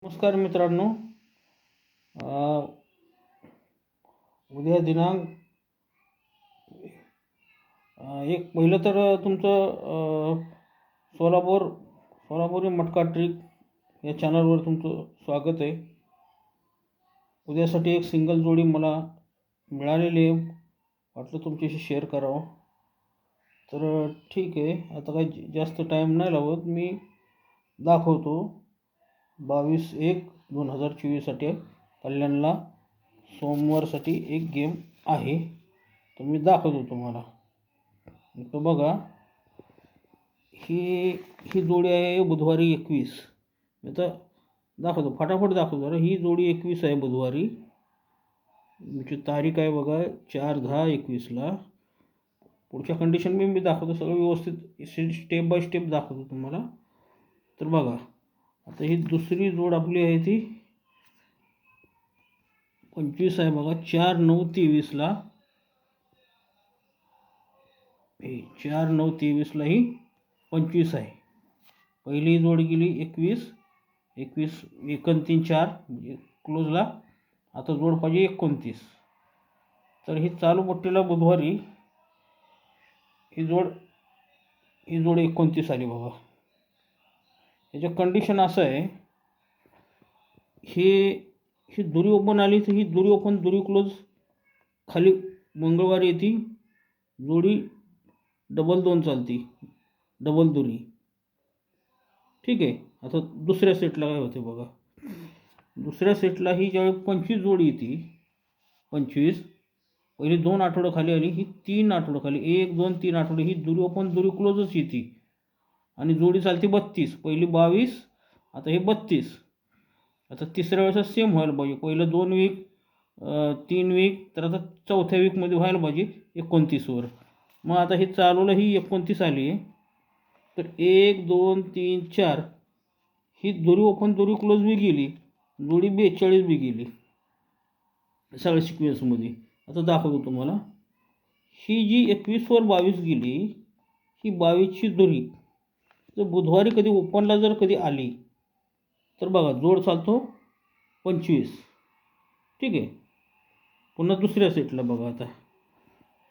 नमस्कार मित्रांनो. उद्या दिनांक एक पहिलं तर तुमचं सोलापुरी मटका ट्रिक या चॅनलवर तुमचं स्वागत आहे. उद्यासाठी एक सिंगल जोडी मला मिळालेली आहे, वाटलं तुमच्याशी शेअर करावं. तर ठीक आहे, आता काही जास्त टाईम नाही लावत, मी दाखवतो. 22/1/2024साठी कल्याणला सोमवारसाठी एक गेम आहे, तर मी दाखवतो तुम्हाला. तो बघा, ही जोडी आहे बुधवारी 21. मी तर दाखवतो, फटाफट दाखवतो. ही जोडी 21 आहे बुधवारी. तुमची तारीख आहे बघा 4/10/21ला. पुढच्या कंडिशन मी दाखवतो, सगळं व्यवस्थित स्टेप बाय स्टेप दाखवतो तुम्हाला. तर बघा, आता ही दुसरी जोड आपली आहे ती 25 आहे बघा. 4/9/23ला ही 4/9/23ला ही 25 आहे. पहिली जोड गेली 21 21 29 4 म्हणजे क्लोजला. आता जोड पाहिजे 29. तर ही चालू पट्टीला बुधवारी ही जोड 29 आली बघा. याचं कंडिशन असं आहे, ही दुरी ओपन आली तर ही दुरी ओपन दुरी क्लोज खाली मंगळवारी येते. जोडी डबल 2 चालती, डबल दुरी. ठीक आहे. आता दुसऱ्या सेटला काय होते बघा. दुसऱ्या सेटला ही ज्यावेळी 25 जोडी येते, 25 पहिली 2 आठवडं खाली आली, ही 3 आठवडं खाली, 1 2 3 आठवडे ही दुरी ओपन दुरी क्लोजच येते. आणि जोडी चालते 32. पहिली 22, आता हे 32. आता तिसऱ्या वेळेस सेम व्हायला पाहिजे. पहिलं 2 वीक 3 वीक, तर आता चौथ्या वीकमध्ये व्हायला पाहिजे 29वर. मग आता हे चालूला ही 29 आली आहे, तर 1 2 3 4 ही दोरी ओपन दोरी क्लोज बी गेली, जोडी 42 बी गेली सगळ्या सिक्वेन्समध्ये. आता दाखवतो तुम्हाला. ही जी 21वर 22 गेली, ही 22ची दोरी जर बुधवारी कधी ओपनला जर कधी आली तर बघा, जोड चालतो 25. ठीक आहे. पुन्हा दुसऱ्या सेटला बघा, आता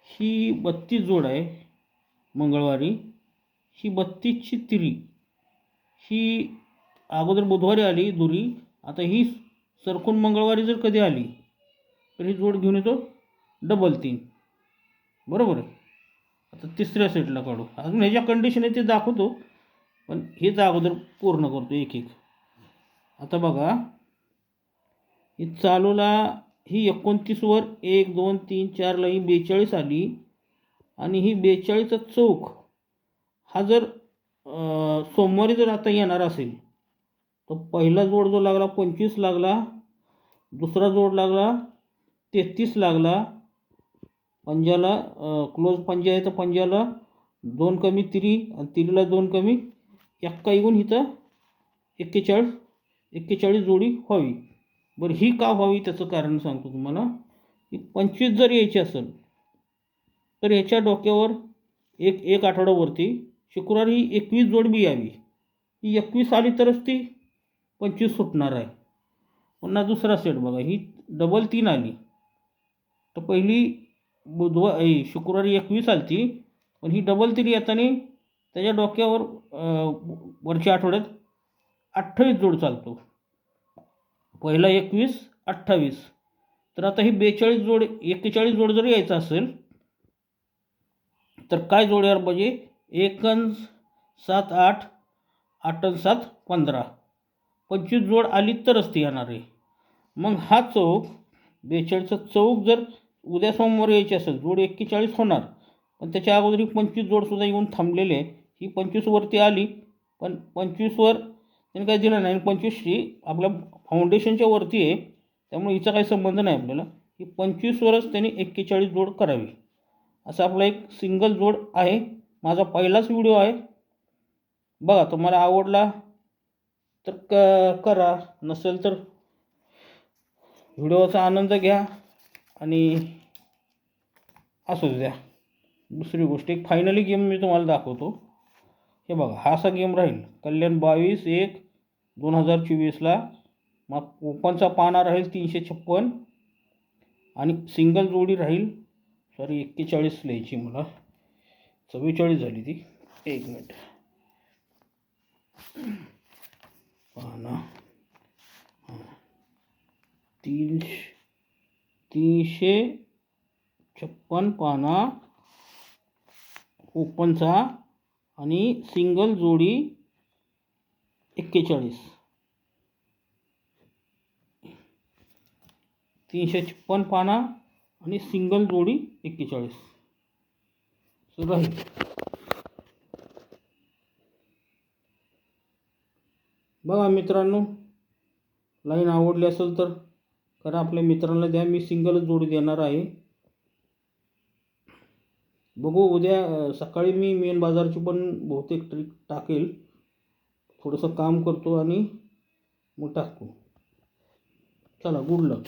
ही 32 जोड आहे मंगळवारी. ही 32ची तिरी ही अगोदर बुधवारी आली दुरी, आता ही सरकून मंगळवारी जर कधी आली तर ही जोड घेऊन येतो डबल 3. बरोबर आहे. आता तिसऱ्या सेटला काढू. अजून ह्याच्या कंडिशन आहे ते दाखवतो, पण हेच अगोदर पूर्ण करतो एक एक. आता बघा, ही चालूला ही 29वर 1 2 3 4ला ही 42 आली, आणि ही 42चा चौक हा जर सोमवारी जर आता येणार असेल तर पहिला जोड जो लागला 25 लागला, दुसरा जोड लागला 33 लागला. पंजाला क्लोज पंजा आहे, तर पंजाला 2 कमी तिरी आणि तिरीला 2 कमी एक्का येऊन इथं 41 जोडी व्हावी. बरं, ही का व्हावी त्याचं कारण सांगतो तुम्हाला. ही 25 जर यायची असेल तर याच्या डोक्यावर एक आठवड्यावरती शुक्रवारी ही 21 जोड बी यावी. ही 21 आली तरच ती 25 सुटणार आहे. पुन्हा दुसरा सेट बघा, ही डबल 3 आली, तर पहिली शुक्रवारी 21 आली ती, पण ही डबल 3 येताना त्याच्या डोक्यावर वरच्या आठवड्यात 28 जोड चालतो. पहिला 21 28, तर आता ही 42 जोड 41 जोड जर यायचं असेल तर काय जोड यायला पाहिजे. 1 अन् 7 8, 8 अन् 7 15, 25 जोड आली तरच ती येणार आहे. मग हा चौक 42चा चौक जर उद्या सोमवार यायची असेल, जोड 41 होणार, पण त्याच्या अगोदर ही 25 जोडसुद्धा येऊन थांबलेले आहे. ही 25वरती आली, पण 25वर त्याने काही दिलं नाही. 25ची आपल्या फाउंडेशनच्या वरती आहे, त्यामुळे हिचा काही संबंध नाही आपल्याला. ही 25वरच त्यांनी 41 जोड करावी. असा आपला एक सिंगल जोड आहे. माझा पहिलाच व्हिडिओ आहे बघा. तुम्हाला आवडला तर करा, नसेल तर व्हिडिओचा आनंद घ्या आणि असू द्या. दुसरी गोष्ट, एक फायनली गेम मी तुम्हाला दाखवतो. हे बघा, हा असा गेम राहील. कल्याण 22/1/2024ला मग ओपनचा पाना राहील 356 आणि सिंगल जोडी राहील, सॉरी 41 लिहायची मला, 44 झाली ती, एक मिनिट. पाना 356 पाना ओपनचा आणि सिंगल जोडी 41. 356 पाना आणि सिंगल जोडी 41 राहील. बघा मित्रांनो, लाईन आवडली असेल तर करा, आपल्या मित्रांना द्या. मी सिंगलच जोडी देणार आहे. बघू उद्या सकाळी मी मेन बाजारची पण बहुतेक ट्रिक टाकेल. थोडंसं काम करतो आणि मग टाकतो. चला, गुड लक.